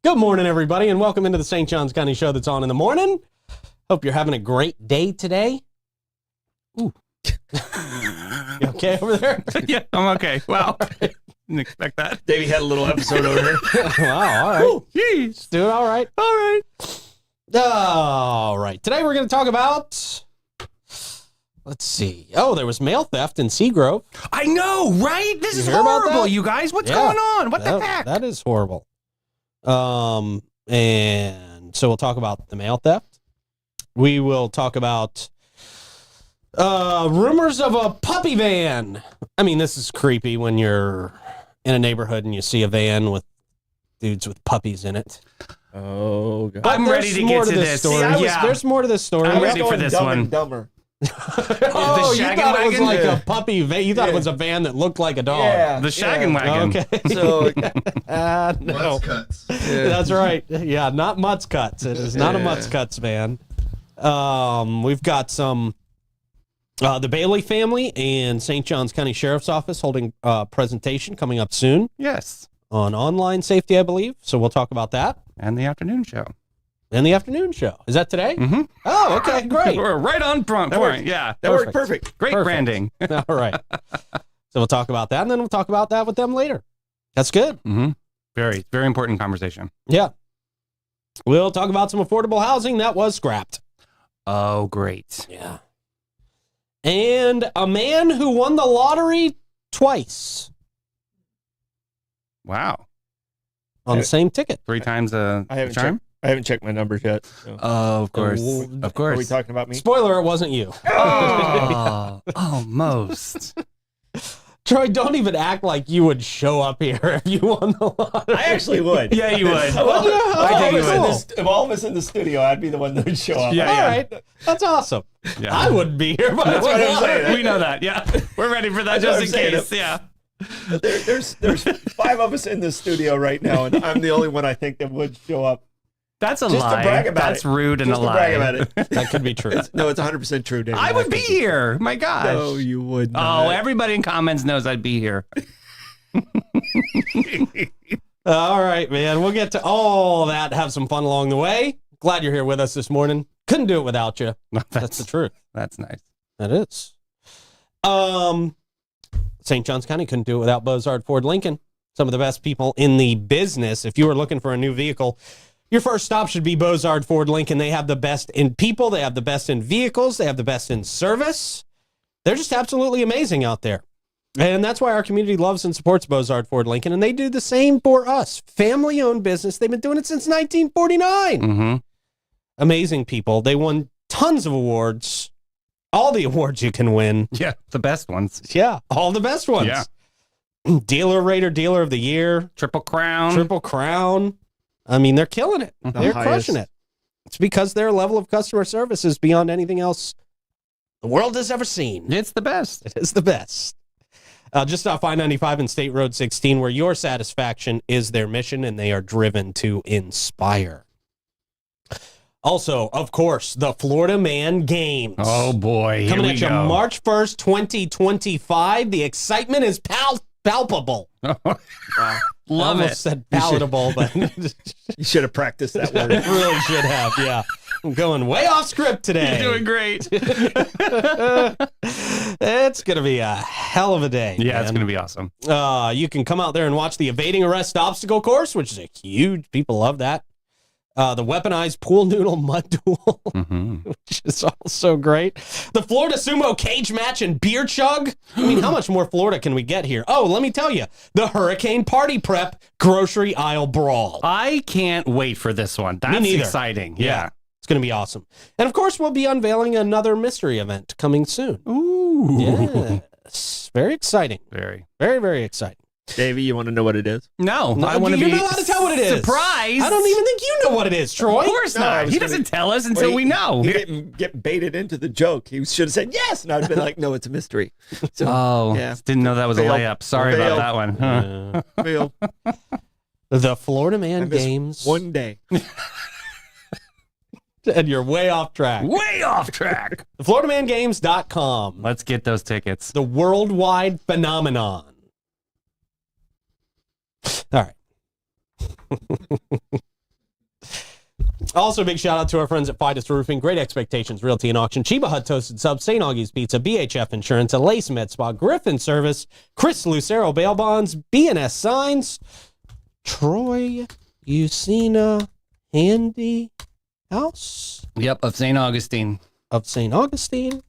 Good morning, everybody, and welcome into the St. Johns County Show that's on in the morning. Hope you're having a great day today. Ooh. You okay over there? Yeah, I'm okay. Wow. Didn't expect that. Davey had a little episode over here. Wow, all right. Ooh, jeez. Doing all right. All right. All right. Today we're going to talk about, let's see. Oh, there was mail theft in SeaGrove. I know, right? This is hear about horrible, that? you guys. What's going on? What the heck? That is horrible. And so we'll talk about the mail theft. We will talk about rumors of a puppy van. I mean, this is creepy when you're in a neighborhood and you see a van with dudes with puppies in it. Oh, God. But I'm ready to get to this. Story. Yeah. There's more to this story. I'm ready for this Dumb one. and Dumber. Oh, you shaggin' thought it was wagon? like Yeah. a puppy van. You thought it was a van that looked like a dog. Yeah. The shaggin' wagon. Okay. So, No. Mutts cuts. That's right. Yeah, not Mutts Cuts. It is not a Mutts Cuts van. We've got some the Bailey family and St. Johns County Sheriff's Office holding a presentation coming up soon Yes. on online safety, I believe. So we'll talk about that And the afternoon show. in the afternoon show. Is that today? Mm-hmm. Oh, okay, great. We're right on point. Yeah. that worked perfect. Great Perfect. branding. All right. So we'll talk about that, and then we'll talk about that with them later. That's good. Mm-hmm. Very, very important conversation. Yeah. We'll talk about some affordable housing that was scrapped. Oh, great. Yeah. And a man who won the lottery twice Wow. on the same ticket. 3 times a I haven't charm? checked my numbers yet. So. Oh, of course. Oh, Of course. Are we talking about me? Spoiler, it wasn't you. Oh, almost. Troy, don't even act like you would show up here if you won the lottery. I actually would. Yeah, you would. I think you If all of us in the studio, I'd be the one that would show up. Yeah, All right. That's awesome. Yeah. I wouldn't be here, but That's what I'm saying. We know that. Yeah. We're ready for that That's what just I'm in saying. case. Yeah. There's 5 of us in the studio right now, and I'm the only one I think that would show up. That's a Just lie. to brag about That's it. rude and Just a to lie. brag about it. that could be true. No, it's 100% true, David. I would be here. My gosh. No, you would Oh, not. everybody in comments knows I'd be here. All right, man. We'll get to all that, have some fun along the way. Glad you're here with us this morning. Couldn't do it without you. That's the truth. That's nice. That is. St. Johns County couldn't do it without Bozard Ford Lincoln. Some of the best people in the business. If you were looking for a new vehicle, your first stop should be Bozard Ford Lincoln. They have the best in people. They have the best in vehicles. They have the best in service. They're just absolutely amazing out there. And that's why our community loves and supports Bozard Ford Lincoln. And they do the same for us. Family-owned business. They've been doing it since 1949. Mm-hmm. Amazing people. They won tons of awards. All the awards you can win. Yeah, the best ones. Yeah, all the best ones. Yeah. Dealer Rater, Dealer of the Year, Triple Crown. Triple Crown. I mean, they're killing it. The They're highest. crushing it. It's because their level of customer service is beyond anything else the world has ever seen. It's the best. It is the best. Just off I-95 and State Road 16, where your satisfaction is their mission, and they are driven to inspire. Also, of course, the Florida Man Games. Oh, boy. Here Coming we at you go. March 1st, 2025. The excitement is palpable. Wow. I Love almost it. said palatable, but You should have practiced that word. really should have, yeah. I'm going way off script today. You're doing great. It's going to be a hell of a day. Yeah, it's man. going to be awesome. You can come out there and watch the evading arrest obstacle course, which is a huge, people love that. The weaponized pool noodle mud duel, Mm-hmm. which is also great. The Florida Sumo cage match and beer chug. I mean, how much more Florida can we get here? Oh, let me tell you, the Hurricane Party Prep grocery aisle brawl. I can't wait for this one. That's neither. exciting. Yeah. It's going to be awesome. And of course, we'll be unveiling another mystery event coming soon. Ooh. Yes. Very exciting. Very. Very, very exciting. Davey, you want to know what it is? No, No, I want to you're be not allowed to tell what it is. surprised. I don't even think you know what it is, Troy. Of course No, I not. was He gonna- doesn't tell us until we know. He didn't get baited into the joke. He should have said yes, and I'd have been like, no, it's a mystery. So, Oh, yeah. didn't know that was Fail. a layup. Sorry Fail. about that one. Huh. Fail. The Florida I Man missed Games. one day. And you're way off track. Way off track. TheFloridaManGames.com. Let's get those tickets. The worldwide phenomenon. All right. Also, big shout out to our friends at Fidus Roofing, Great Expectations Realty and Auction, Chiba Hut Toasted Subs, St. Augie's Pizza, BHF Insurance, Lace Med Spa, Griffin Service, Chris Lucero Bail Bonds, BNS Signs, Troy Usina Handy House Yep, of St. Augustine. of St. Augustine.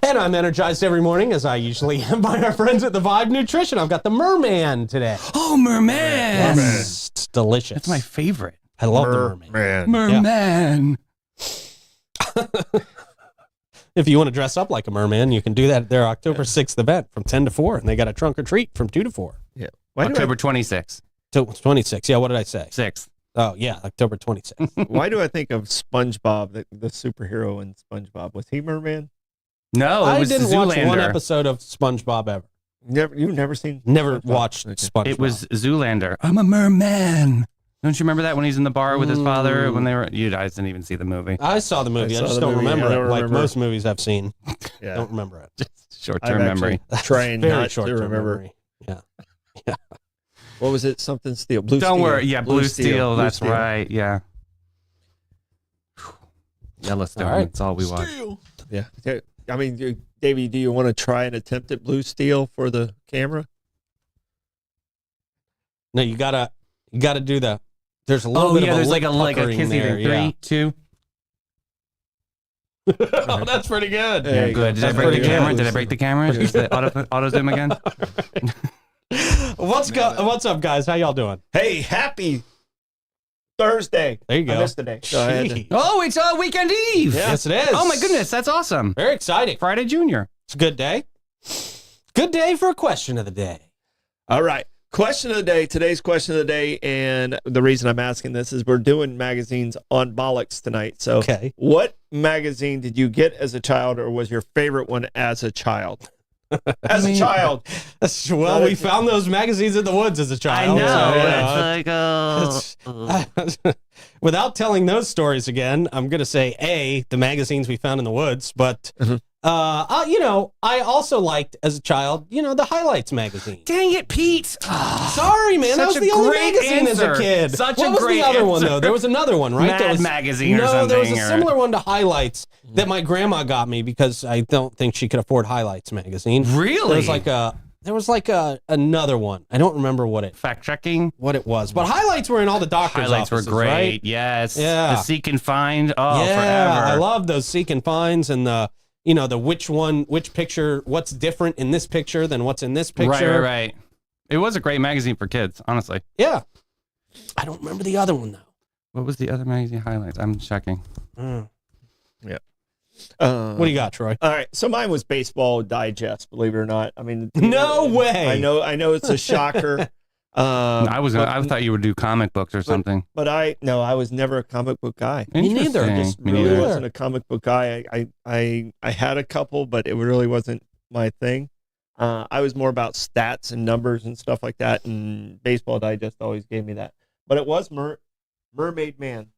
And I'm energized every morning, as I usually am, by our friends at the Vibe Nutrition. I've got the Merman today. Oh, merman. Yes, it's delicious. That's my favorite. I love the Merman. Merman. If you want to dress up like a merman, you can do that at their October 6th event from 10 to 4. And they got a trunk or treat from 2 to 4. Yeah. October 26th. So 26. Yeah, what did I say? 6th. Oh, yeah, October 26th. Why do I think of SpongeBob, the superhero in SpongeBob? Was he merman? No, it I was didn't Zoolander. watch one episode of SpongeBob ever. You've never seen? Never SpongeBob? watched Okay. SpongeBob. It was Zoolander. I'm a merman. Don't you remember that when he's in the bar with his father when they were? You guys didn't even see the movie. I saw the movie. I saw just the don't movie. remember I it. don't Like remember. most movies I've seen, Yeah. don't remember it. Just short-term memory. Trying Very not to short-term remember. memory. Yeah. What was it? Something Steel. Blue Don't Steel. worry. Yeah, Blue Steel. Blue That's Steel. right. Yeah. Yellowstone. All right. That's all we watch. Yeah. I mean, Davey, do you want to try an attempt at Blue Steel for the camera? No, you gotta do the. There's a little Oh bit yeah, of there's like a puckering kissing there. thing. 3, 2. Oh, that's pretty good. There Yeah, you good. go. Did I That's break the pretty camera? good. Did I break the camera? Is the auto zoom again? What's up, guys? How y'all doing? Hey, happy Thursday. There you go. I missed the day. So I had to- Jeez. Oh, it's Weekend Eve. Yeah. Yes, it is. Oh my goodness, that's awesome. Very exciting. Friday Junior. It's a good day. Good day for a question of the day. All right. Question of the day. Today's question of the day. And the reason I'm asking this is we're doing magazines on bollocks tonight. So Okay. what magazine did you get as a child or was your favorite one as a child? As a child. Well, we found those magazines in the woods as a child. Without telling those stories again, I'm going to say the magazines we found in the woods, but I also liked as a child, the Highlights magazine. Dang it, Pete. Sorry, man, that Such was a the only great magazine as a answer. kid. Such what a was great the other one answer. though? There was another one, right? Mad Magazine or something. there was a or- similar one to Highlights that my grandma got me because I don't think she could afford Highlights magazine. Really? There was like another one. I don't remember what it Fact checking. was, but Highlights were in all the doctors' Highlights were offices, great. right? Yes. Yeah. The Seek and Find. Oh, yeah, forever. I love those seek and finds and the which picture, what's different in this picture than what's in this picture. Right. It was a great magazine for kids, honestly. Yeah. I don't remember the other one though. What was the other magazine Highlights? I'm checking. What What do you got, Troy? All right, so mine was Baseball Digest. Believe it or not, I mean, No way. I know it's a shocker. I thought you would do comic books or something. But I was never a comic book guy. Me neither. Interesting. Just Me Really neither. wasn't a comic book guy. I had a couple, but it really wasn't my thing. I was more about stats and numbers and stuff like that, and Baseball Digest always gave me that. But it was Mermaid Man.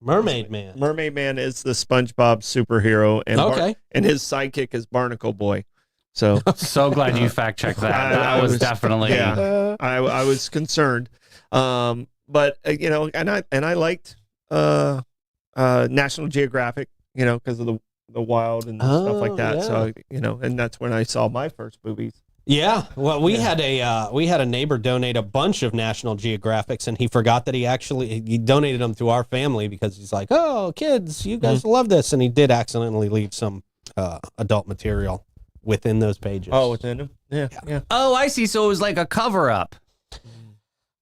Mermaid Man. Mermaid Man is the SpongeBob superhero, and Okay. and his sidekick is Barnacle Boy. So So glad you fact checked that. I That was was- definitely. yeah. I was concerned, but and I liked National Geographic, because of the wild and stuff like that. yeah. So and that's when I saw my first movies. Yeah, well, we had a neighbor donate a bunch of National Geographics, and he forgot that he donated them to our family because he's like, "Oh, kids, you guys love this," and he did accidentally leave some adult material within those pages. Oh, within them, yeah. Oh, I see. So it was like a cover up.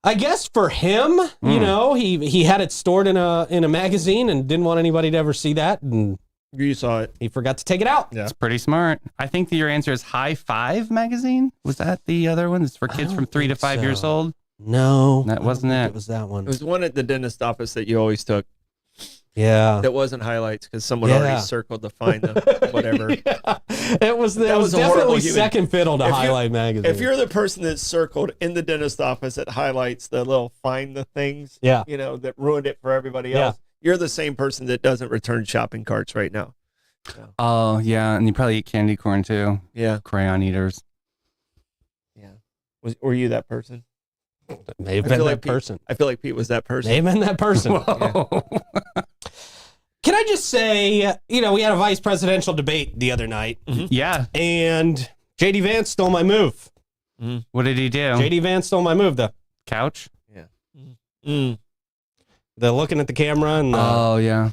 I guess for him, he had it stored in a magazine and didn't want anybody to ever see that, and You saw it. he forgot to take it out. Yeah. It's pretty smart. I think that your answer is High Five magazine. Was that the other one? It's for kids don't from 3 to think 5 years so. old. No, That I don't wasn't think it. It was that one. It was the one at the dentist office that you always took. Yeah. That wasn't Highlights because someone Yeah. already circled to find the whatever. Yeah. It was That was a horrible definitely human- second fiddle to If you- Highlight magazine. If you're the person that circled in the dentist office that highlights the little find the things, Yeah. that ruined it for everybody Yeah. else, you're the same person that doesn't return shopping carts right now. Oh, yeah. And you probably eat candy corn too. Yeah. Crayon eaters. Were you that person? May have I been feel that like person. I feel like Pete was that person. May have been that person. Whoa. Can I just say, we had a vice presidential debate the other night, Yeah. and J.D. Vance stole my move. What did he do? J.D. Vance stole my move, the Couch? looking at the camera and Oh, yeah.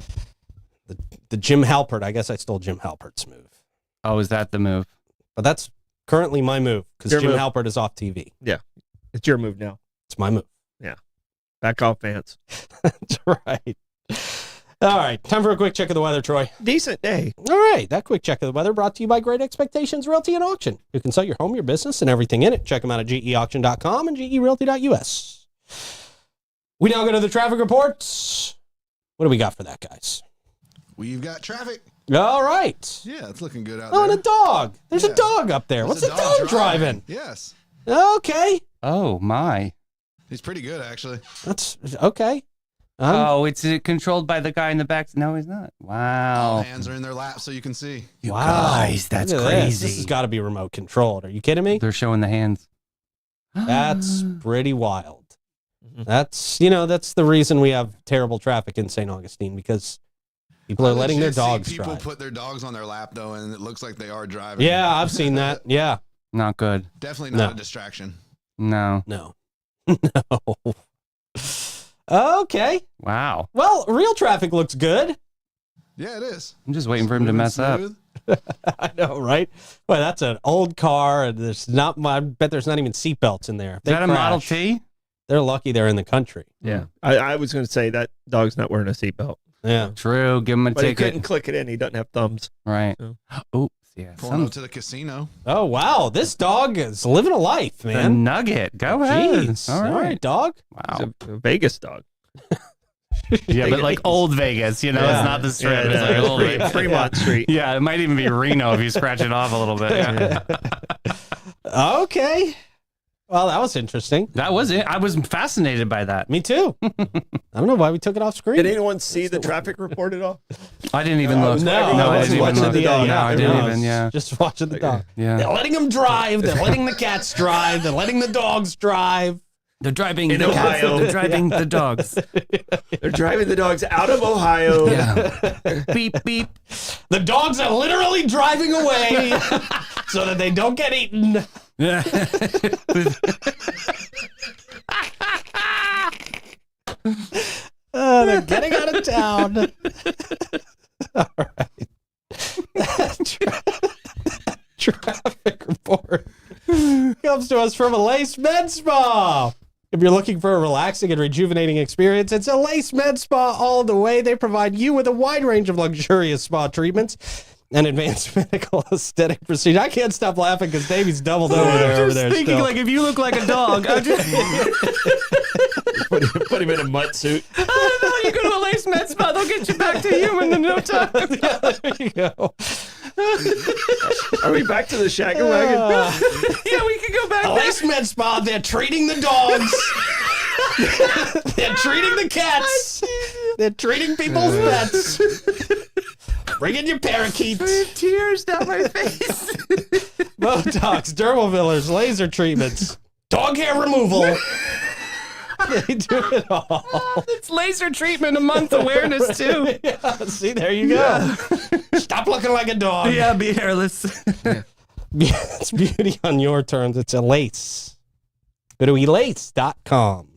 the Jim Halpert. I guess I stole Jim Halpert's move. Oh, is that the move? But that's currently my move because Your Jim move. Halpert is off TV. It's your move now. It's my move. Back off, Vance. That's right. All right. Time for a quick check of the weather, Troy. Decent day. All right. That quick check of the weather brought to you by Great Expectations Realty and Auction. You can sell your home, your business, and everything in it. Check them out at geauction.com and gerealty.us. We now go to the traffic reports. What do we got for that, guys? We've got traffic. All right. Yeah, it's looking good out Oh, and there. a dog. There's Yeah. a dog up there. There's What's a the dog driving? Yes. Okay. Oh, my. He's pretty good, actually. That's okay. Oh, it's controlled by the guy in the back. No, he's not. All Wow. hands are in their laps so you can see. You Wow. guys, that's Look at this. crazy. This has got to be remote controlled. Are you kidding me? They're showing the hands. That's pretty wild. That's the reason we have terrible traffic in St. Augustine, because people are I letting their legit see dogs people drive. put their dogs on their lap, though, and it looks like they are driving. Yeah, I've seen that. Yeah. Not good. Definitely not No. a distraction. No. No. No. Okay. Wow. Well, real traffic looks good. Yeah, it is. I'm just waiting for him to mess up. Smooth. I know, right? Well, that's an old car, and I bet there's not even seatbelts in there. If Is they that a Model crash, T? They're lucky they're in the country. Yeah. I was going to say that dog's not wearing a seatbelt. Yeah. True. Give him a But he ticket. couldn't click it in. He doesn't have thumbs. Right. So. Oops. Yeah. Pulling up to the casino. Oh, wow. This dog is living a life, The man. nugget. Go ahead. Jeez. All right. dog. Wow. He's a Vegas dog. Yeah, but like old Vegas, Yeah. it's not the strip. it's like old Vegas. Fremont Street. Yeah, it might even be Reno if you scratch it off a little bit. Yeah. Okay. Well, that was interesting. That was it. I was fascinated by that. Me too. I don't know why we took it off screen. Did anyone see the traffic report at all? I didn't even look. No, I I didn't wasn't even watching look. the dog. No, I didn't Everyone even. was Yeah. Just watching the dog. They're Yeah. letting them drive. They're letting the cats drive. They're letting the dogs drive. They're driving In the cats. Ohio. They're driving the dogs. They're driving the dogs out of Ohio. Yeah. Beep beep. The dogs are literally driving away so that they don't get eaten. Yeah. They're getting out of town. All right. Traffic report comes to us from a Lace Med Spa. If you're looking for a relaxing and rejuvenating experience, it's a Lace Med Spa all the way. They provide you with a wide range of luxurious spa treatments and advanced medical aesthetic procedures. I can't stop laughing because Davey's doubled over there. Thinking Still. like if you look like a dog, I'm just, Put him in a mutt suit. I don't know. You go to a Lace Med Spa, they'll get you back to human in no time. Yeah, there you go. Are we back to the Shagger wagon? Yeah, we could go back A there. Lace Med Spa, they're treating the dogs. They're treating the cats. They're treating people's pets. Bring in your parakeets. Tears down my face. Botox, dermal fillers, laser treatments, dog hair removal. They do it all. It's laser treatment a month awareness too. Yeah, see, there you go. Stop looking like a dog. Yeah, be hairless. It's beauty on your terms. It's a lace. Go to elace.com.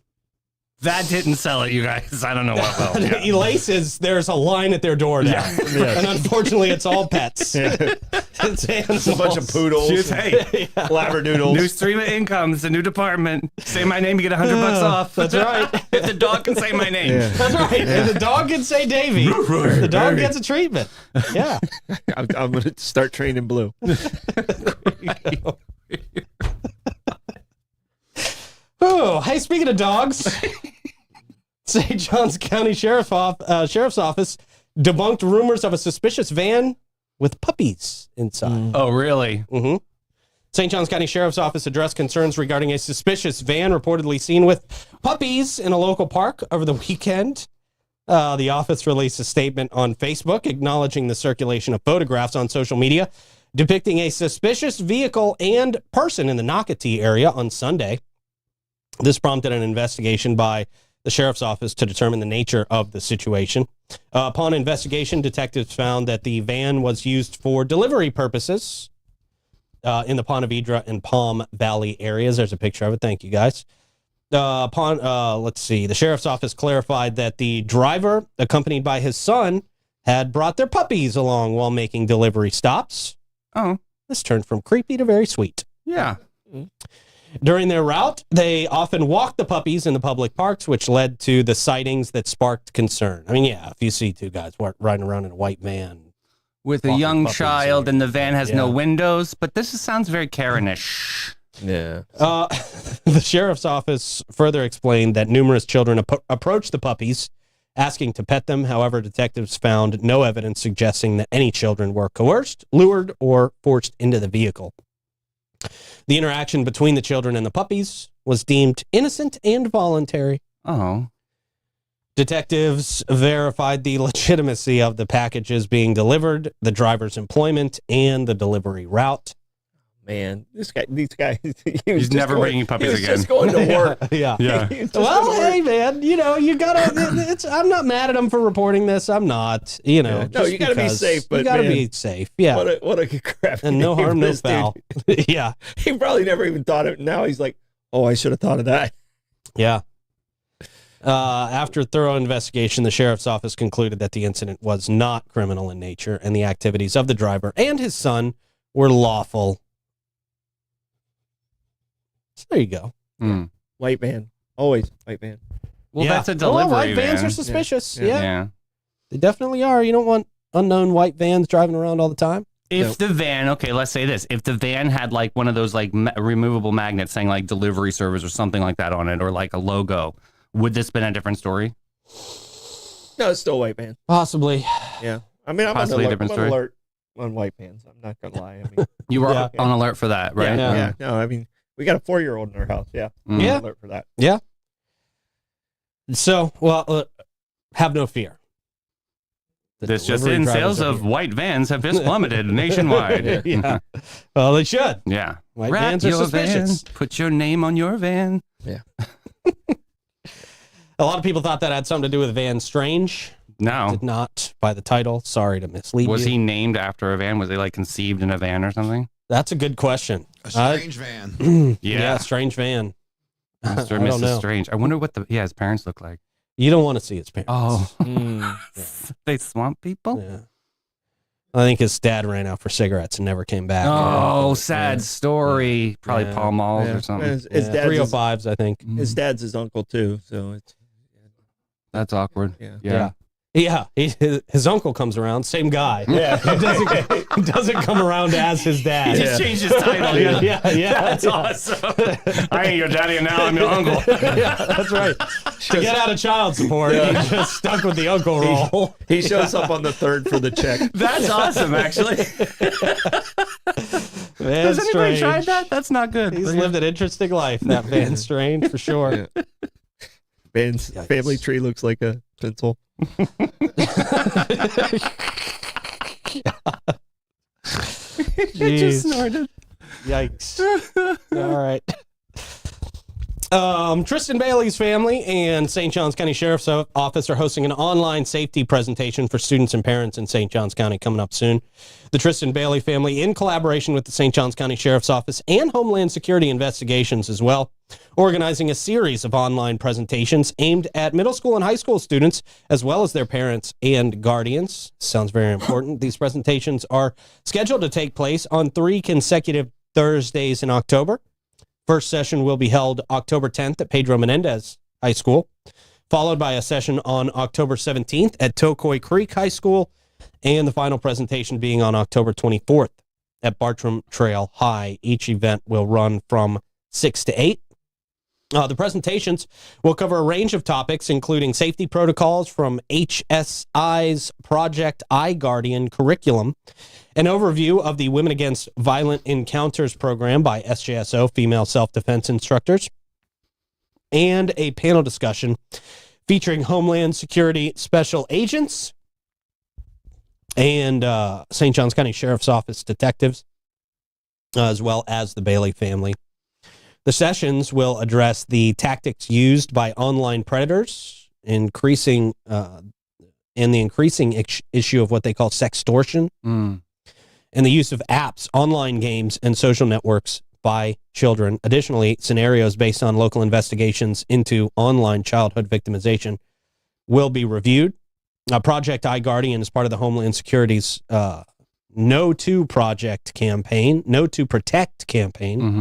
That didn't sell it, you guys. I don't know what will. Yeah. Elace is, there's a line at their door now. And unfortunately, it's all pets. It's animals. A bunch of poodles. Hey, Labradoodles. new stream of income. It's a new department. Say my name, you get $100 off. That's right. If the dog can say my name. That's right. And the dog can say Davy. The dog gets a treatment. Yeah. I'm going to start training Blue. Oh, hey, speaking of dogs, St. Johns County Sheriff's Office debunked rumors of a suspicious van with puppies inside. Oh, really? Mm-hmm. St. Johns County Sheriff's Office addressed concerns regarding a suspicious van reportedly seen with puppies in a local park over the weekend. The office released a statement on Facebook acknowledging the circulation of photographs on social media depicting a suspicious vehicle and person in the Nocatee area on Sunday. This prompted an investigation by the sheriff's office to determine the nature of the situation. Upon investigation, detectives found that the van was used for delivery purposes in the Ponte Vedra and Palm Valley areas. There's a picture of it. Thank you, guys. Let's see. The sheriff's office clarified that the driver, accompanied by his son, had brought their puppies along while making delivery stops. Oh, This turned from creepy to very sweet. yeah. During their route, they often walked the puppies in the public parks, which led to the sightings that sparked concern. I mean, yeah, if you see two guys riding around in a white van. With a Walking young puppies, child, and the van has no yeah. windows, but this sounds very Karen-ish. Yeah. The sheriff's office further explained that numerous children approached the puppies, asking to pet them. However, detectives found no evidence suggesting that any children were coerced, lured, or forced into the vehicle. The interaction between the children and the puppies was deemed innocent and voluntary. Oh. Detectives verified the legitimacy of the packages being delivered, the driver's employment, and the delivery route. Man, these guys. He's never bringing puppies he was again. just going to work. Yeah. Yeah. He was just Well, going to work. hey, man, you know, you gotta. I'm not mad at them for reporting this. I'm not. You know, Yeah. No, just you gotta be because safe, but you gotta man, be safe. Yeah, What a crap. and no name harm, no this dude. foul. Yeah, He probably never even thought of it. Now he's like, oh, I should have thought of that. yeah. After thorough investigation, the sheriff's office concluded that the incident was not criminal in nature, and the activities of the driver and his son were lawful. So there you go. Mm. White man. Always white man. Well, Yeah. that's a delivery white vans van. are suspicious. Yeah. Yeah. They definitely are. You don't want unknown white vans driving around all the time. If the van, okay, let's say this. If the van had like one of those like removable magnets saying like delivery service or something like that on it, or like a logo, would this been a different story? No, it's still a white man. Possibly. Yeah. I mean, I'm on Possibly a alert, different I'm on story. alert on white vans. I'm not going to lie. I mean, You were Yeah. on alert for that, right? yeah, Yeah. yeah. No, I mean, we got a 4-year-old in our house. Yeah. Mm. Yeah. I'm on alert for that. Yeah. So, well, have no fear. The This just delivery in, drivers sales are of here. white vans have just plummeted nationwide. Yeah. Well, they should. Yeah. White Wrap vans are your suspicious. van, put your name on your van. A lot of people thought that had something to do with Van Strange. No. Did not by the title. Sorry to mislead Was you. he named after a van? Was he like conceived in a van or something? That's a good question. A strange van. Yeah, strange van. Mr. I and don't Mrs. know. Strange. I wonder what his parents look like. You don't want to see his parents. Oh, Mm. they swamp people? Yeah. I think his dad ran out for cigarettes and never came back. Oh, sad story. Probably Yeah. Paul Malls Yeah. or something. His Yeah, dad's 305s, I think. his dad's his uncle too, so it's That's awkward. yeah. Yeah. Yeah, his uncle comes around, same guy. Yeah. He doesn't come around as his dad. He just changed his title. Yeah. That's awesome. I ain't your daddy and now I'm your uncle. Yeah, that's right. To get out of child support, he just stuck with the uncle role. He shows up on the 3rd for the check. That's awesome, actually. Van Has anybody Strange. tried that? That's not good. He's lived an interesting life, that Van Strange, for sure. Yeah. Ben's Yikes. family tree looks like a pencil. It just Jeez. snorted. Yikes. All right. Tristan Bailey's family and St. Johns County Sheriff's Office are hosting an online safety presentation for students and parents in St. Johns County coming up soon. The Tristan Bailey family, in collaboration with the St. Johns County Sheriff's Office and Homeland Security Investigations as well, organizing a series of online presentations aimed at middle school and high school students, as well as their parents and guardians. Sounds very important. These presentations are scheduled to take place on 3 consecutive Thursdays in October. First session will be held October 10th at Pedro Menendez High School, followed by a session on October 17th at Tocoy Creek High School, and the final presentation being on October 24th at Bartram Trail High. Each event will run from 6 to 8. The presentations will cover a range of topics, including safety protocols from HSI's Project iGuardian curriculum, an overview of the Women Against Violent Encounters program by SJSO female self-defense instructors, and a panel discussion featuring Homeland Security special agents and St. Johns County Sheriff's Office detectives, as well as the Bailey family. The sessions will address the tactics used by online predators, increasing and the increasing issue of what they call sextortion, and the use of apps, online games, and social networks by children. Additionally, scenarios based on local investigations into online childhood victimization will be reviewed. Project iGuardian is part of the Homeland Security's No to Protect campaign.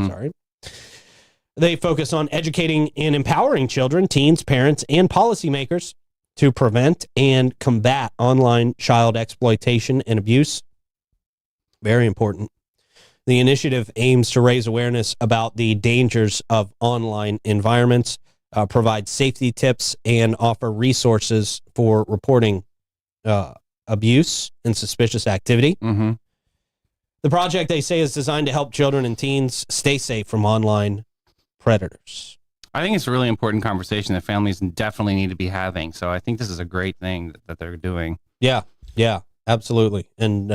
Sorry. They focus on educating and empowering children, teens, parents, and policymakers to prevent and combat online child exploitation and abuse. Very important. The initiative aims to raise awareness about the dangers of online environments, provide safety tips, and offer resources for reporting abuse and suspicious activity. Mm-hmm. The project, they say, is designed to help children and teens stay safe from online predators. I think it's a really important conversation that families definitely need to be having. So I think this is a great thing that they're doing. Yeah, absolutely. And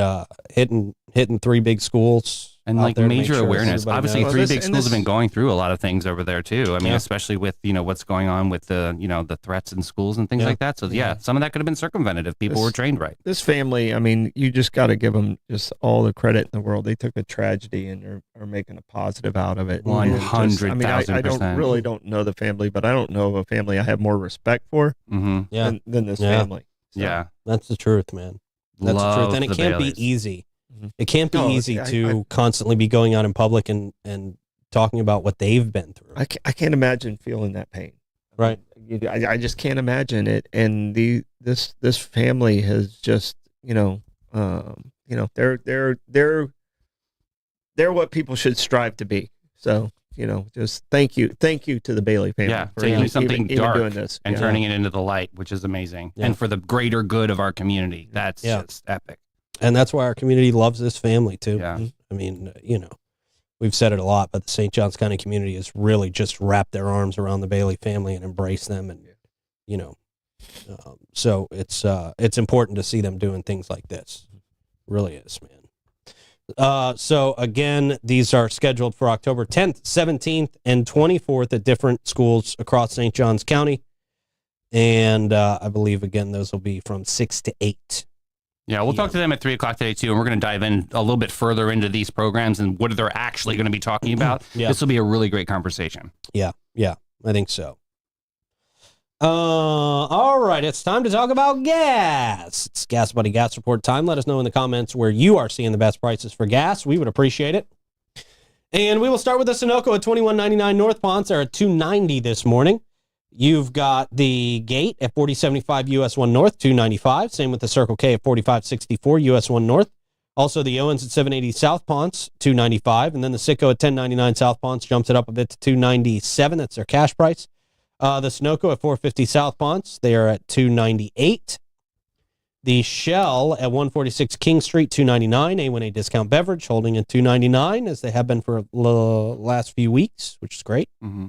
hitting 3 big schools. And like major awareness. Obviously, knows. 3 big schools have been going through a lot of things over there too. I mean, especially with, what's going on with the, the threats in schools and things like that. So some of that could have been circumvented if people were trained right. This family, I mean, you just got to give them just all the credit in the world. They took a tragedy and are making a positive out of it. 100,000%. I really don't know the family, but I don't know of a family I have more respect for than this family. So. Yeah. That's the truth, man. That's the truth. And it can't be easy. It can't be easy to constantly be going out in public and talking about what they've been through. I can't imagine feeling that pain. Right. I just can't imagine it. And this family has just, they're what people should strive to be. So, just thank you to the Bailey family. Yeah, taking something dark doing this and turning it into the light, which is amazing. Yeah. And for the greater good of our community. That's just epic. And that's why our community loves this family too. Yeah. I mean, we've said it a lot, but the St. Johns County community has really just wrapped their arms around the Bailey family and embraced them. And, so it's important to see them doing things like this. It really is, man. So again, these are scheduled for October 10th, 17th, and 24th at different schools across St. Johns County. And I believe, again, those will be from 6 to 8. Yeah, we'll talk to them at 3 o'clock today, too, and we're going to dive in a little bit further into these programs and what they're actually going to be talking about. This will be a really great conversation. Yeah, I think so. All right, it's time to talk about gas. It's Gas Buddy Gas Report time. Let us know in the comments where you are seeing the best prices for gas. We would appreciate it. And we will start with the Sunoco at $21.99 North Ponce. They're at $2.90 this morning. You've got the Gate at $40.75 US 1 North, $2.95. Same with the Circle K at $45.64 US 1 North. Also, the Owens at $7.80 South Ponce, $2.95. And then the Citgo at $10.99 South Ponce jumps it up a bit to $2.97. That's their cash price. The Sunoco at $4.50 South Ponce, they are at $2.98. The Shell at 146 King Street, $2.99. A1A discount beverage holding at $2.99 as they have been for the last few weeks, which is great. Mm-hmm.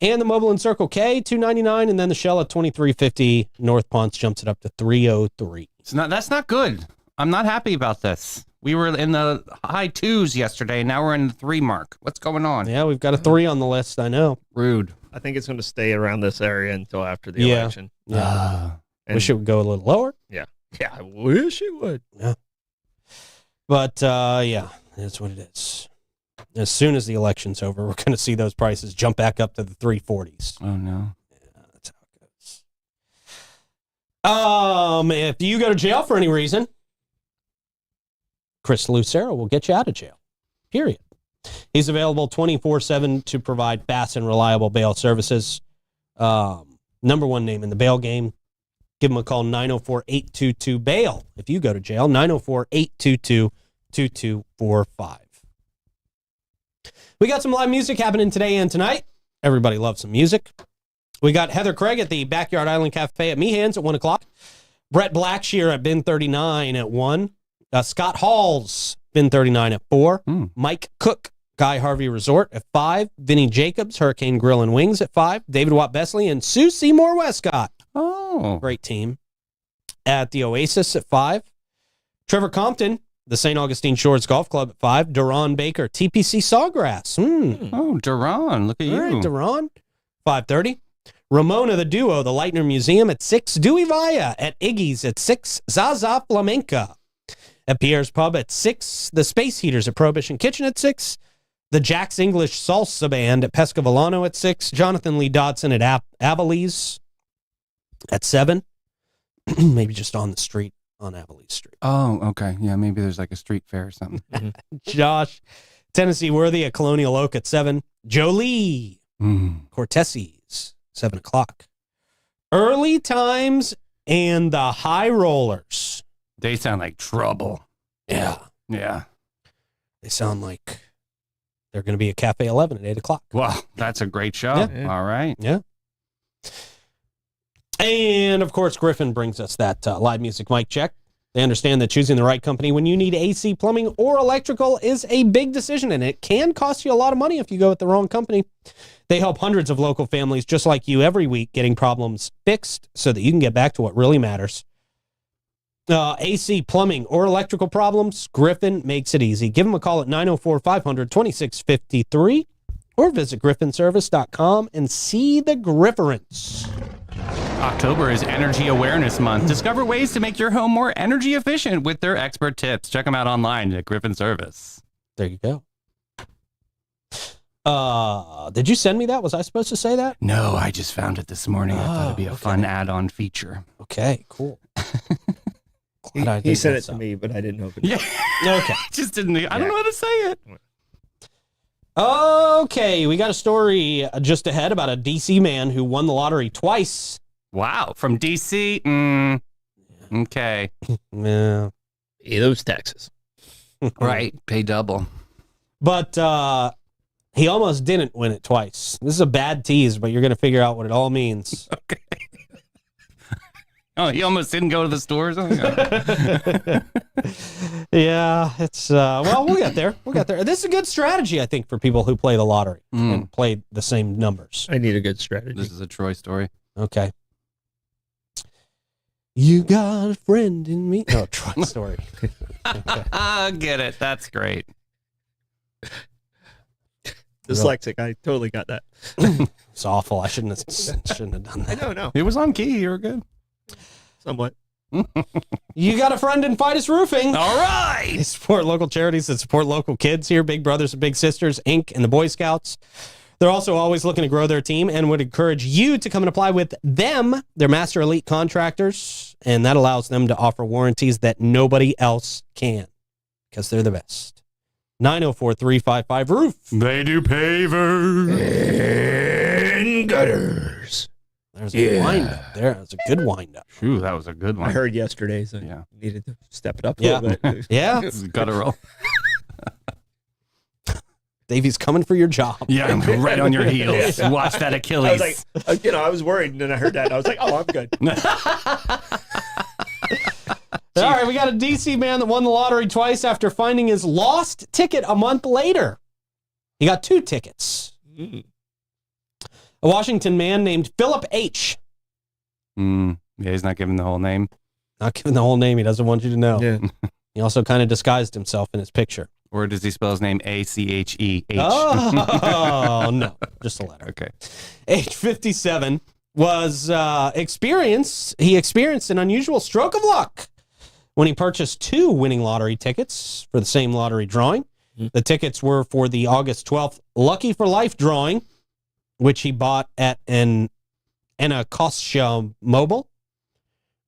And the Mobile and Circle K, $2.99, and then the Shell at $23.50. North Ponce jumps it up to $3.03. That's not good. I'm not happy about this. We were in the high 2s yesterday. Now we're in the 3 mark. What's going on? Yeah, we've got a 3 on the list. I know. Rude. I think it's going to stay around this area until after the election. Yeah. Wish it would go a little lower. Yeah. Yeah, I wish it would. Yeah. But, that's what it is. As soon as the election's over, we're going to see those prices jump back up to the 340s. Oh, no. Yeah, that's how it goes. If you go to jail for any reason, Chris Lucero will get you out of jail. Period. He's available 24/7 to provide fast and reliable bail services. Number 1 name in the bail game. Give him a call, 904-822-BAIL. If you go to jail, 904-822-2245. We got some live music happening today and tonight. Everybody loves some music. We got Heather Craig at the Backyard Island Cafe at Meehan's at 1 o'clock. Brett Blackshear at Bin 39 at 1. Scott Hall's Bin 39 at 4. Mike Cook, Guy Harvey Resort at 5. Vinny Jacobs, Hurricane Grill and Wings at 5. David Watt Besley and Sue Seymour Westcott. Oh. Great team. At the Oasis at 5. Trevor Compton, the St. Augustine Shores Golf Club at 5. Duran Baker, TPC Sawgrass. Oh, Duran, look at All you. right, Duran. 5:30. Ramona the Duo, the Leitner Museum at 6. Dewey Vaya at Iggy's at 6. Zaza Flamenca at Pierre's Pub at 6. The Space Heaters at Prohibition Kitchen at 6. The Jack's English Salsa Band at Pescavillano at 6. Jonathan Lee Dodson at Avalese at 7. Maybe just on the street, on Avalese Street. Oh, okay. Yeah, maybe there's like a street fair or something. Josh, Tennessee Worthy at Colonial Oak at 7. Jolie, Corteses, 7 o'clock. Early Times and the High Rollers. They sound like trouble. Yeah. Yeah. They sound like they're going to be at Cafe 11 at 8 o'clock. Well, that's a great show. Yeah. All right. Yeah. And, of course, Griffin brings us that live music mic check. They understand that choosing the right company when you need AC, plumbing, or electrical is a big decision, and it can cost you a lot of money if you go with the wrong company. They help hundreds of local families just like you every week getting problems fixed so that you can get back to what really matters. AC, plumbing, or electrical problems, Griffin makes it easy. Give them a call at 904-500-2653 or visit griffinservice.com and see the Grifference. October is Energy Awareness Month. Discover ways to make your home more energy efficient with their expert tips. Check them out online at Griffin Service. There you go. Did you send me that? Was I supposed to say that? No, I just found it this morning. I thought it'd be a fun add-on feature. Okay, cool. Glad I He did sent that it to up. me, but I didn't open Yeah. it. Okay. Just didn't. I don't know how to say it. Okay, we got a story just ahead about a DC man who won the lottery twice. Wow. From DC. Okay. Yeah. Pay those taxes. Right. Pay double. But he almost didn't win it twice. This is a bad tease, but you're going to figure out what it all means. Okay. Oh, he almost didn't go to the stores. Yeah, it's well, we'll get there. We'll get there. This is a good strategy, I think, for people who play the lottery and play the same numbers. I need a good strategy. This is a Troy story. Okay. You got a friend in me. No, Troy story. Okay. Get it. That's great. Dyslexic. I totally got that. It's awful. I shouldn't have done I that. don't know. It was on key. You were good. Somewhat. You got a friend in Fidus Roofing. All right. They support local charities that support local kids here, Big Brothers and Big Sisters, Inc., and the Boy Scouts. They're also always looking to grow their team and would encourage you to come and apply with them. They're master elite contractors, and that allows them to offer warranties that nobody else can because they're the best. 904-355-ROOF. They do pavers. And gutters. There's a wind up there. That's a good wind up. Phew, that was a good one. I heard yesterday, so Yeah. needed to step it up a Yeah. little bit. Yeah. This is guttural. Davey's coming for your job. Yeah, I'm right on your heels. Watch that I Achilles. was like, I was worried, and then I heard that, and I was like, oh, I'm good. All right, we got a DC man that won the lottery twice after finding his lost ticket a month later. He got 2 tickets. A Washington man named Philip H. Yeah, he's not giving the whole name. Not giving the whole name. He doesn't want you to know. Yeah. He also kind of disguised himself in his picture. Or does he spell his name A-C-H-E-H? Oh, no. Just a letter. Okay. Age 57 was he experienced an unusual stroke of luck when he purchased 2 winning lottery tickets for the same lottery drawing. The tickets were for the August 12th Lucky for Life drawing, which he bought at an Anacostia Mobile.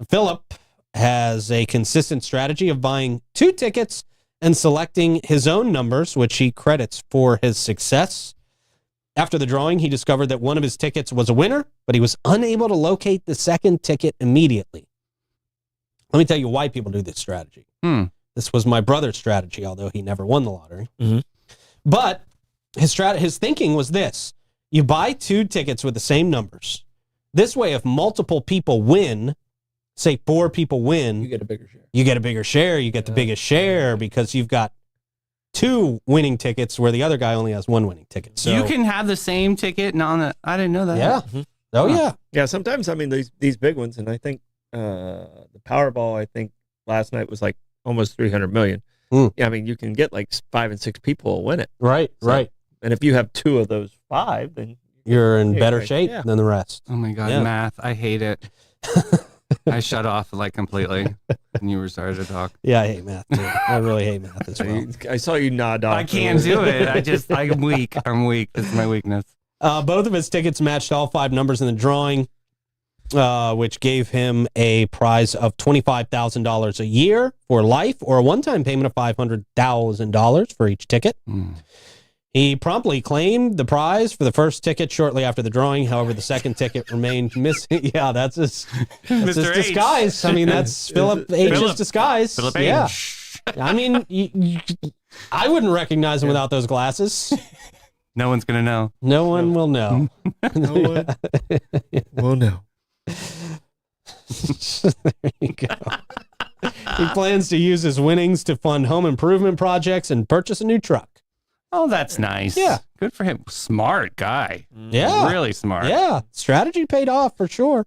Philip has a consistent strategy of buying 2 tickets and selecting his own numbers, which he credits for his success. After the drawing, he discovered that one of his tickets was a winner, but he was unable to locate the second ticket immediately. Let me tell you why people do this strategy. This was my brother's strategy, although he never won the lottery. But his thinking was this. You buy 2 tickets with the same numbers. This way, if multiple people win, say 4 people win, You get a bigger share. you get a bigger share. You get the biggest share because you've got 2 winning tickets where the other guy only has 1 winning ticket. So You can have the same ticket and on the. I didn't know that. yeah. Oh, yeah. Yeah, sometimes, I mean, these big ones, and I think the Powerball, I think, last night was like almost 300 million. Yeah, I mean, you can get like 5 and 6 people will win it. Right, So- right. And if you have 2 of those 5, then You're in Yeah, better right. shape Yeah. than the rest. Oh my God, Yeah. math. I hate it. I shut off like completely when you were started to talk. Yeah, I hate math too. I really hate math as well. I saw you nod off. I can't do it. I'm weak. I'm weak. This is my weakness. Both of his tickets matched all 5 numbers in the drawing, which gave him a prize of $25,000 a year for life, or a one-time payment of $500,000 for each ticket. He promptly claimed the prize for the first ticket shortly after the drawing. However, the second ticket remained missing. Yeah, that's his Mr. H. disguise. I mean, that's Philip H's Philip- disguise. Philip Yeah. H. I mean, I wouldn't recognize him without those glasses. No one's going to know. No one will know. No one. Well, no. There you go. He plans to use his winnings to fund home improvement projects and purchase a new truck. Oh, that's nice. Yeah. Good for him. Smart guy. Yeah. Really smart. Yeah. Strategy paid off for sure.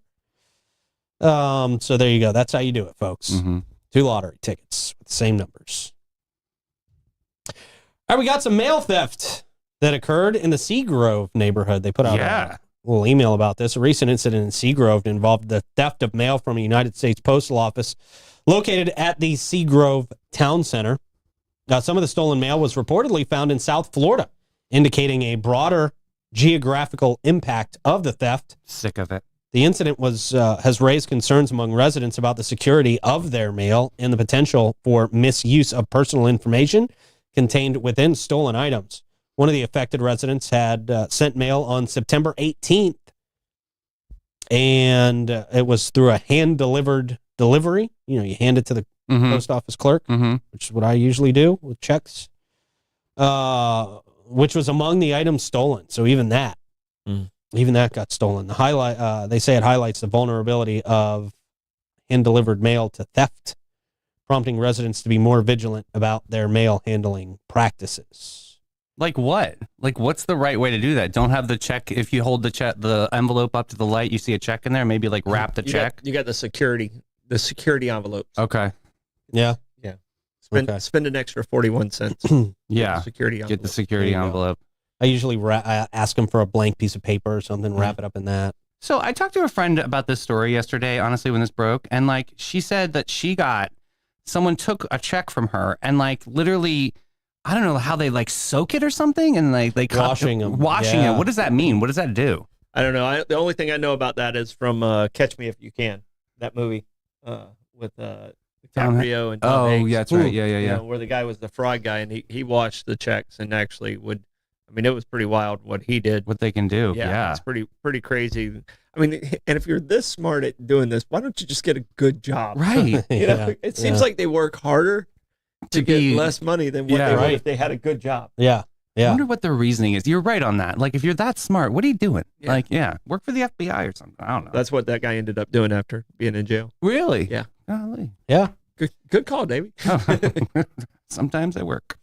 So there you go. That's how you do it, folks. Mm-hmm. 2 lottery tickets with the same numbers. All right, we got some mail theft that occurred in the SeaGrove neighborhood. They put out a little email about this. A recent incident in SeaGrove involved the theft of mail from a United States Postal Office located at the SeaGrove Town Center. Some of the stolen mail was reportedly found in South Florida, indicating a broader geographical impact of the theft. Sick of it. The incident has raised concerns among residents about the security of their mail and the potential for misuse of personal information contained within stolen items. One of the affected residents had sent mail on September 18th, and it was through a hand-delivered delivery. You know, you hand it to the post office clerk, which is what I usually do with checks, which was among the items stolen. So even that got stolen. The highlight, they say it highlights the vulnerability of hand-delivered mail to theft, prompting residents to be more vigilant about their mail handling practices. Like what? Like what's the right way to do that? Don't have the check. If you hold the envelope up to the light, you see a check in there. Maybe like wrap the check. You got the security envelopes. Okay. Yeah. Spend an extra 41 cents. Yeah. Security envelope. Get the security There you go. envelope. I usually ask them for a blank piece of paper or something, wrap it up in that. So I talked to a friend about this story yesterday, honestly, when this broke. And like, she said that someone took a check from her and like literally, I don't know how they like soak it or something. And like they Washing them. Washing Yeah. it. What does that mean? What does that do? I don't know. The only thing I know about that is from Catch Me If You Can, that movie with DiCaprio and Tom Hanks. Yeah, that's right. You Yeah. know, where the guy was the fraud guy, and he washed the checks and actually would. I mean, it was pretty wild what he did. What they can do. Yeah. It's pretty crazy. I mean, and if you're this smart at doing this, why don't you just get a good job? Right. You know, it seems like they work harder to get be- less money than what Yeah, they would right. if they had a good job. Yeah. I Yeah. wonder what their reasoning is. You're right on that. Like, if you're that smart, what are you doing? Yeah. Like, work for the FBI or something. I don't know. That's what that guy ended up doing after being in jail. Really? Yeah. Golly. Yeah. Good call, Davey. Sometimes I work.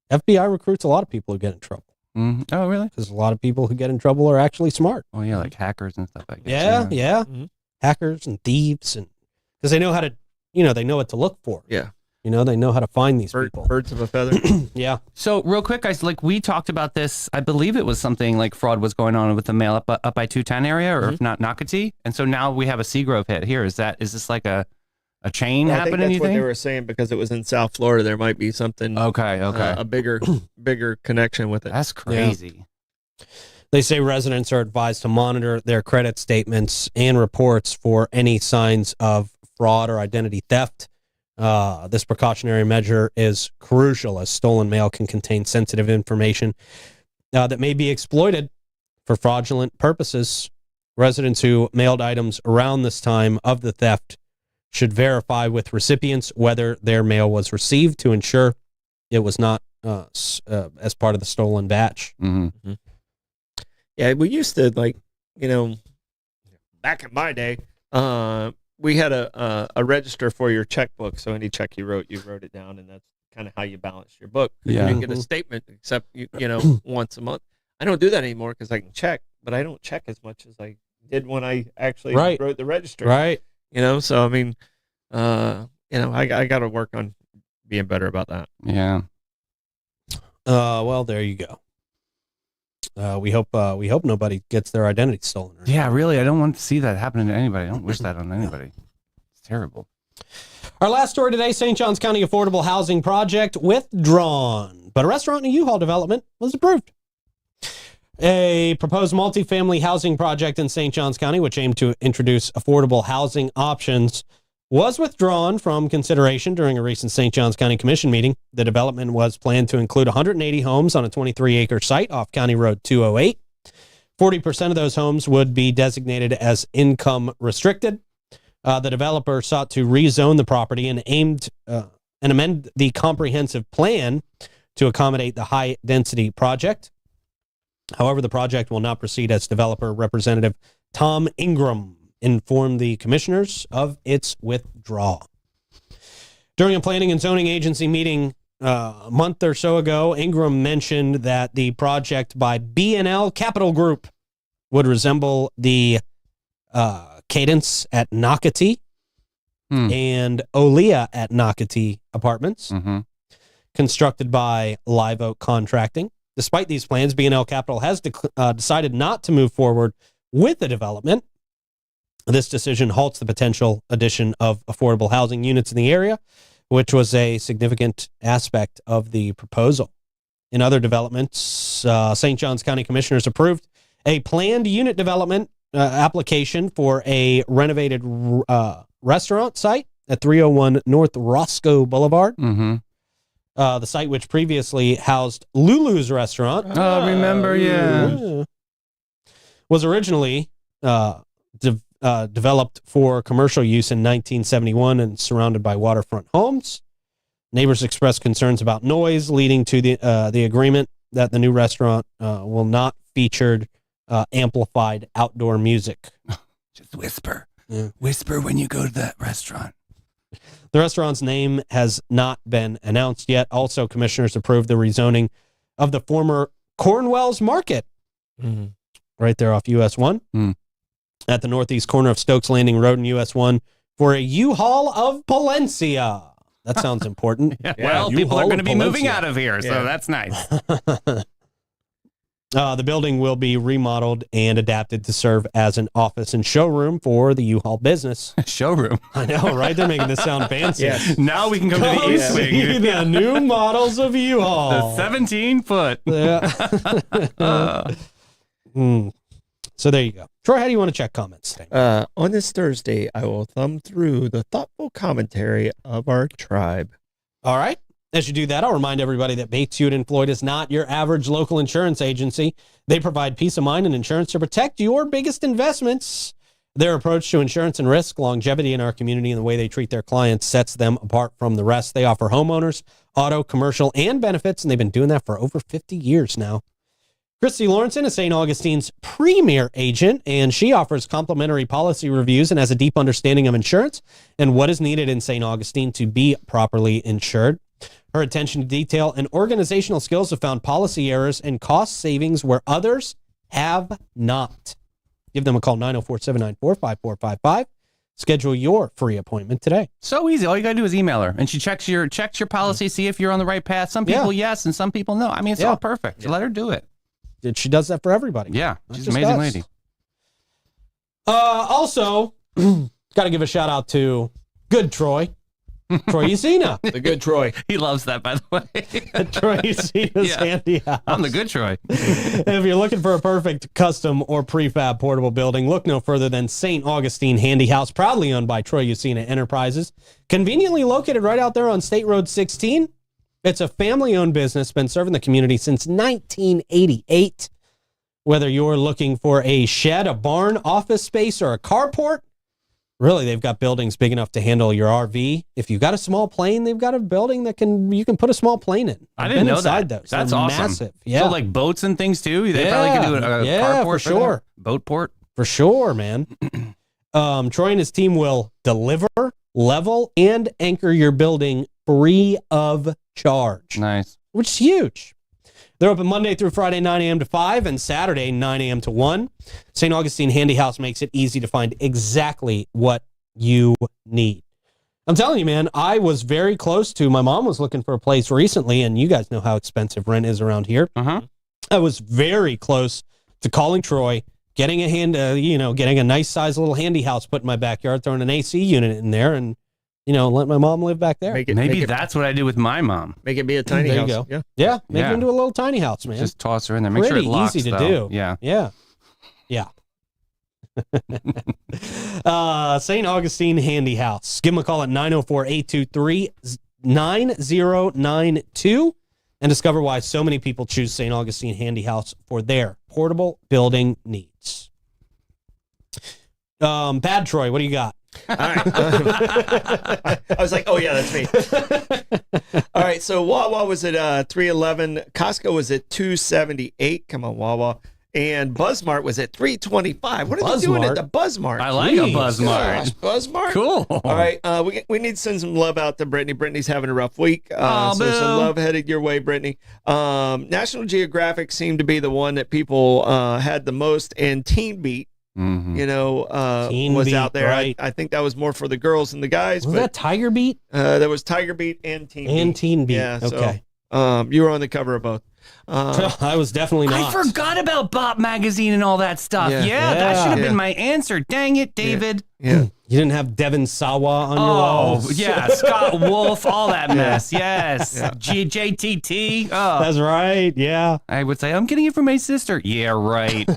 FBI recruits a lot of people who get in trouble Oh, really? because a lot of people who get in trouble are actually smart. Oh, yeah, like hackers and stuff. I guess. Yeah. Mhm. Hackers and thieves, and because they know how to, they know what to look for. Yeah. They know how to find these people. Birds of a feather. Yeah. So, real quick, guys, like we talked about this. I believe it was something like fraud was going on with the mail up by 210 area, or if not, Nocatee. And so now we have a SeaGrove hit here. Is this like a chain I think happening? that's You what they think? were saying because it was in South Florida. There might be something. Okay. A bigger connection with it. That's crazy. They say residents are advised to monitor their credit statements and reports for any signs of fraud or identity theft. This precautionary measure is crucial as stolen mail can contain sensitive information that may be exploited for fraudulent purposes. Residents who mailed items around this time of the theft should verify with recipients whether their mail was received to ensure it was not as part of the stolen batch. Mm-hmm. Yeah, we used to back in my day, we had a register for your checkbook. So any check you wrote it down, and that's kind of how you balance your book. Yeah. You didn't get a statement except once a month. I don't do that anymore because I can check, but I don't check as much as I did when I actually Right. wrote the register. Right. So I mean, I got to work on being better about that. Yeah. Well, there you go. We hope nobody gets their identity stolen. Yeah, really. I don't want to see that happening to anybody. I don't wish that on anybody. It's terrible. Our last story today, St. Johns County Affordable Housing Project withdrawn, but a restaurant in a U-Haul development was approved. A proposed multifamily housing project in St. Johns County, which aimed to introduce affordable housing options, was withdrawn from consideration during a recent St. Johns County Commission meeting. The development was planned to include 180 homes on a 23-acre site off County Road 208. 40% of those homes would be designated as income restricted. The developer sought to rezone the property and amend the comprehensive plan to accommodate the high-density project. However, the project will not proceed as developer representative Tom Ingram informed the commissioners of its withdrawal. During a planning and zoning agency meeting a month or so ago, Ingram mentioned that the project by B&L Capital Group would resemble the Cadence at Nocatee and Olea at Nocatee Apartments, constructed by Live Oak Contracting. Despite these plans, B&L Capital has decided not to move forward with the development. This decision halts the potential addition of affordable housing units in the area, which was a significant aspect of the proposal. In other developments, St. Johns County Commissioners approved a planned unit development application for a renovated restaurant site at 301 North Roscoe Boulevard. The site, which previously housed Lulu's restaurant. Oh, remember, yeah. Was originally developed for commercial use in 1971 and surrounded by waterfront homes. Neighbors expressed concerns about noise, leading to the agreement that the new restaurant will not feature amplified outdoor music. Just whisper. Yeah. Whisper when you go to that restaurant. The restaurant's name has not been announced yet. Also, commissioners approved the rezoning of the former Cornwell's Market, right there off US 1, at the northeast corner of Stokes Landing Road and US 1 for a U-Haul of Palencia. That sounds important. Yeah. Well, people are going to be moving out of here, so that's nice. The building will be remodeled and adapted to serve as an office and showroom for the U-Haul business. Showroom. I know, right? They're making this sound fancy. Yes. Now we can come to the East Wing. See the new models of U-Haul. The 17-foot. Yeah. So there you go. Troy, how do you want to check comments today? On this Thursday, I will thumb through the thoughtful commentary of our tribe. All right. As you do that, I'll remind everybody that Bates, Hewitt & Floyd is not your average local insurance agency. They provide peace of mind and insurance to protect your biggest investments. Their approach to insurance and risk, longevity in our community, and the way they treat their clients sets them apart from the rest. They offer homeowners, auto, commercial, and benefits, and they've been doing that for over 50 years now. Christy Lawrenson is St. Augustine's premier agent, and she offers complimentary policy reviews and has a deep understanding of insurance and what is needed in St. Augustine to be properly insured. Her attention to detail and organizational skills have found policy errors and cost savings where others have not. Give them a call, 904-794-5455. Schedule your free appointment today. So easy. All you got to do is email her, and she checks your policy, see if you're on the right path. Some people yes, and some people no. I mean, it's all perfect. Let her do it. She does that for everybody. Yeah, she's an amazing lady. Also, got to give a shout out to good Troy. Troy Yesina. The good Troy. He loves that, by the way. Troy Yesina's Handy House. I'm the good Troy. If you're looking for a perfect custom or prefab portable building, look no further than St. Augustine Handy House, proudly owned by Troy Yesina Enterprises. Conveniently located right out there on State Road 16. It's a family-owned business, been serving the community since 1988. Whether you're looking for a shed, a barn, office space, or a carport, really, they've got buildings big enough to handle your RV. If you've got a small plane, they've got a building that you can put a small plane in. I didn't know that. Those. That's They're awesome. Massive. Yeah. So like boats and things too? They probably can do a carport for sure. Boat port? For sure, man. Troy and his team will deliver, level, and anchor your building free of charge. Nice. Which is huge. They're open Monday through Friday, 9 a.m. to 5, and Saturday, 9 a.m. to 1. St. Augustine Handy House makes it easy to find exactly what you need. I'm telling you, man, I was very close to, my mom was looking for a place recently, and you guys know how expensive rent is around here. Uh-huh. I was very close to calling Troy, getting getting a nice size little handy house put in my backyard, throwing an AC unit in there, and, let my mom live back there. Maybe that's what I do with my mom. Make it be a tiny There house. you go. Yeah. Yeah, make it into a little tiny house, man. Just toss her in there. Make sure Pretty it locks, easy to though. do. Yeah. Yeah. St. Augustine Handy House. Give them a call at 904-823-9092 and discover why so many people choose St. Augustine Handy House for their portable building needs. Bad Troy, what do you got? All right. I was like, oh, yeah, that's me. All right. So Wawa was at $3.11. Costco was at $2.78. Come on, Wawa. And BuzzMart was at $3.25. What are they doing at the BuzzMart? I like a BuzzMart. Gosh, BuzzMart. Cool. All right. We need to send some love out to Brittany. Brittany's having a rough week. So boo. some love headed your way, Brittany. National Geographic seemed to be the one that people had the most, and Teen Beat. Mm-hmm. Teen Was Beat, out there. right. I think that was more for the girls than the guys. Was but that Tiger Beat? there was Tiger Beat and Teen Beat. And Teen Beat. Yeah. Okay. So, you were on the cover of both. I was definitely not. I forgot about Bop Magazine and all that stuff. Yeah. Yeah, that Yeah. should have Yeah. been my answer. Dang it, David. Yeah. You didn't have Devin Sawa on your walls. yeah. Scott Wolf, all that mess. Yes. Yeah. JTT. Oh. That's right. Yeah. I would say, I'm getting it from my sister. Yeah, right.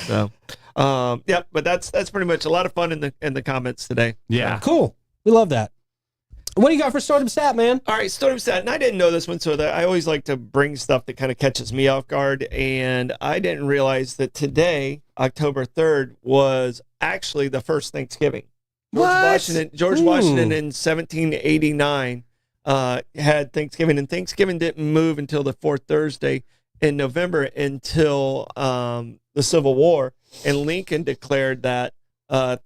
So, yeah, but that's pretty much a lot of fun in the comments today. Yeah. Cool. We love that. What do you got for Stardom Stat, man? All right, Stardom Stat, and I didn't know this one, so I always like to bring stuff that kind of catches me off guard, and I didn't realize that today, October 3rd, was actually the first Thanksgiving. George Washington in 1789 had Thanksgiving, and Thanksgiving didn't move until the fourth Thursday in November until the Civil War, and Lincoln declared that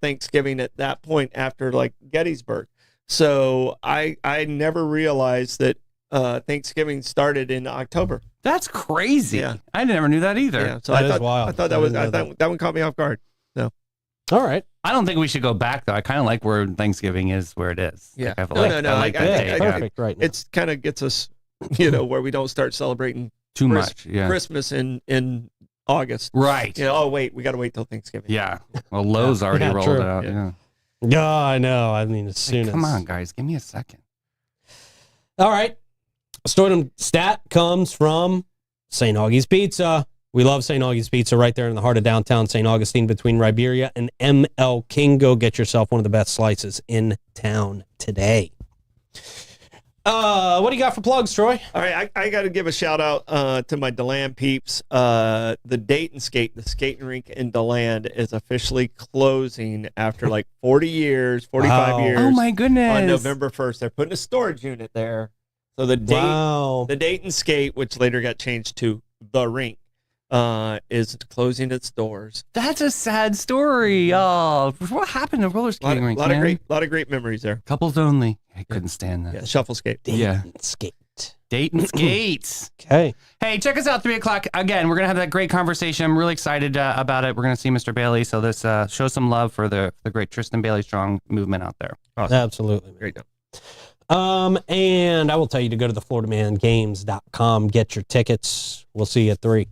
Thanksgiving at that point after like Gettysburg. So I never realized that Thanksgiving started in October. That's crazy. Yeah. I never knew that either. Yeah, so That I is thought wild. I thought I that was didn't know that one caught me off guard. So All right. I don't think we should go back, though. I kind of like where Thanksgiving is where it is. Yeah. Like, No, I like that I date. think- Yeah. Perfect right now. it's kind of gets us, where we don't start celebrating Too much. Yeah. Christmas in August. Right. Oh wait, we got to wait till Thanksgiving. Yeah. Well, Lowe's already Yeah, rolled true. it out. Yeah. Yeah. Yeah, I know. I mean, as soon as. Come on, guys. Give me a second. All right. Stardom Stat comes from St. Augie's Pizza. We love St. Augie's Pizza right there in the heart of downtown St. Augustine between Riberia and ML King. Go get yourself one of the best slices in town today. What do you got for plugs, Troy? All right, I got to give a shout out to my DeLand peeps. The Dayton Skate, the skating rink in DeLand, is officially closing after like 40 years, 45 Wow. years. Oh, my goodness. On November 1st, they're putting a storage unit there. So the Wow. Dayton Skate, which later got changed to the rink, is closing its doors. That's a sad story. Oh, what happened to roller skating rinks, lot man? of great memories there. Couples only. I couldn't stand that. Yeah, shuffle skate. Yeah. Dayton Skate. Dayton skates. Okay. Hey, check us out 3 o'clock. Again, we're going to have that great conversation. I'm really excited about it. We're going to see Mr. Bailey. So this show some love for the great Tristan Bailey Strong movement out there. Awesome. Absolutely. Great job. And I will tell you to go to thefloridamанgames.com, get your tickets. We'll see you at 3.